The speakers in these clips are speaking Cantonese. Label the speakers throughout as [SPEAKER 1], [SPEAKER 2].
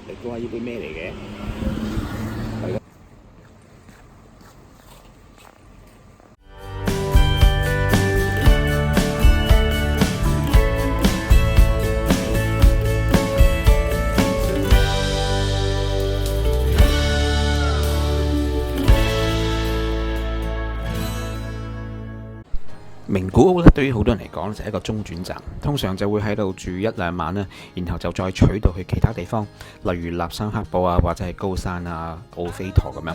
[SPEAKER 1] 你估下呢杯咩嚟嘅？名古屋咧，對於好多人嚟講就係一個中轉站，通常就會喺度住一兩晚啦，然後就再取道去其他地方，例如立山黑部啊，或者係高山啊、奧飛陀咁樣。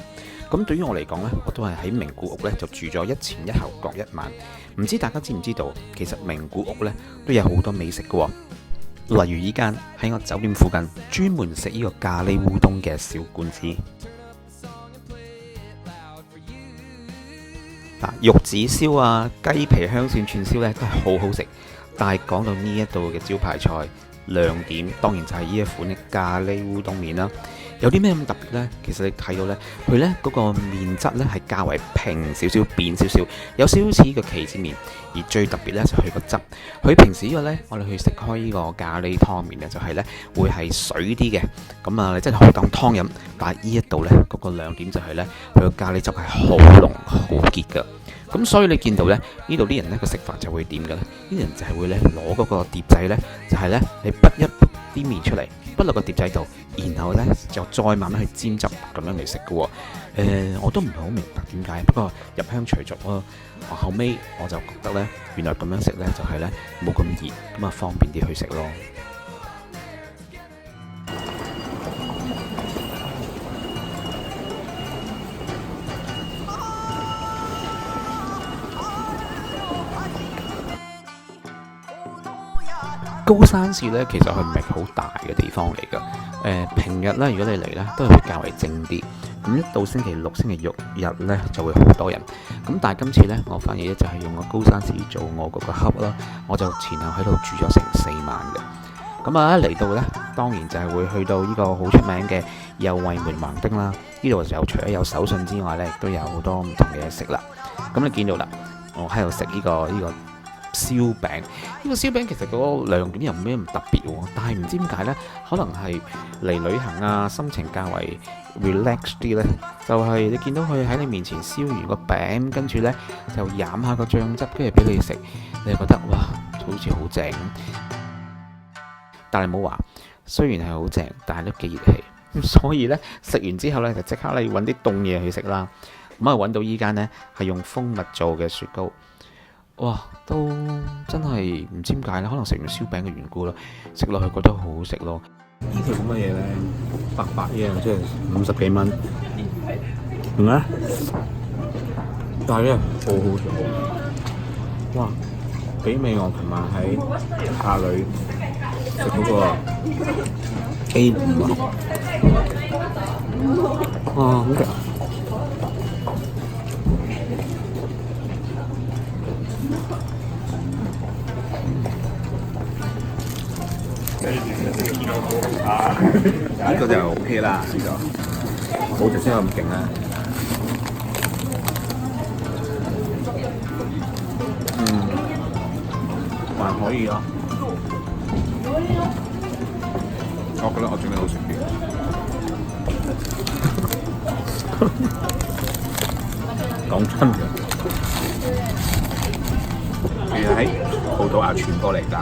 [SPEAKER 1] 咁對於我嚟講呢，我都係喺名古屋呢就住咗一前一後各一晚。唔知大家知唔知道，其實名古屋呢都有好多美食嘅，例如依間喺我酒店附近專門食呢個咖喱烏冬嘅小館子。玉子燒啊、雞皮香蒜串燒咧都係好好食，但係講到呢一度嘅招牌菜亮點，當然就係呢一款嘅咖喱烏冬麵啦。有啲咩咁特別呢？其實你睇到呢，佢呢嗰個麵質呢係較為平少少、扁少少，有少少似呢個棋子麵。而最特別呢就係佢個汁，佢平時呢個呢，我哋去食開呢個咖喱湯麵呢，就係呢會係水啲嘅，咁啊你真係可以當湯飲。但係呢一度呢，嗰個亮點就係呢，佢個咖喱汁係好濃好結㗎。咁所以你見到呢，呢度啲人呢個食法就會點嘅呢？啲人就係會呢攞嗰個碟仔呢，就係呢你滗一滗啲麵出嚟，滗落個碟仔度，然後呢就再慢慢去煎汁咁樣嚟食嘅喎。我都唔係好明白點解，不過入鄉隨俗咯。後尾我就覺得呢，原來咁樣食呢就係呢冇咁熱，咁啊方便啲去食咯。高山市咧，其實佢唔係好大嘅地方嚟㗎。平日咧，如果你嚟咧，都係會較為靜啲。咁一到星期六、星期日咧，就會好多人。咁但係今次咧，我反而咧就係用個高山市做我嗰個 hub 啦，我就前後喺度住咗成4晚嘅。咁啊，一嚟到咧，當然就係會去到呢個好出名嘅右衛門橫丁啦。呢度就除咗有手信之外咧，亦都有好多唔同嘅嘢食啦。咁你見到啦，我喺度食呢個燒餅，呢個燒餅其實嗰個亮點又唔咩咁特別喎，但係唔知點解呢，可能係嚟旅行啊，心情較為 relax 啲呢，就係你見到佢喺你面前燒完個餅，跟住呢就飲下個醬汁，跟住俾你食，你就覺得哇，好似好正。但係冇話，雖然係好正，但係都幾熱氣，咁所以呢，食完之後呢，就即刻咧要揾啲凍嘢去食啦。咁啊揾到依間呢，係用蜂蜜做嘅雪糕。哇，都真係唔知點解咧，可能食完燒餅嘅緣故啦，食落去覺得好好食咯。呢條咁嘅嘢咧，白白嘢，即係50幾蚊，係咪？但係咧，好好食。哇，媲美我琴晚喺下里食嗰個 A5啊！哇，好食！呢個就 OK 啦，呢個冇頭先咁勁啦。還可以咯。我覺得我整得好食啲。講真嘅，其實喺葡萄牙傳過嚟㗎。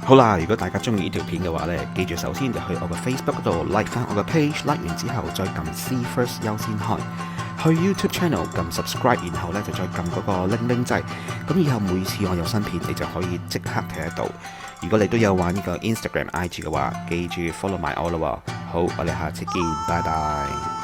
[SPEAKER 1] 好啦，如果大家中意呢條片嘅話呢，記住首先就去我個 Facebook 嗰度 like 翻我個 page，like 完之後再撳 See First 優先看，去 YouTube Channel 撳 subscribe，然後呢就再撳嗰個鈴鈴掣，咁以後每次我有新片，你就可以即刻睇得到。如果你都有玩呢個 Instagram、IG 嘅話，記住 follow 埋我咯喎。好，我哋下次見，拜拜。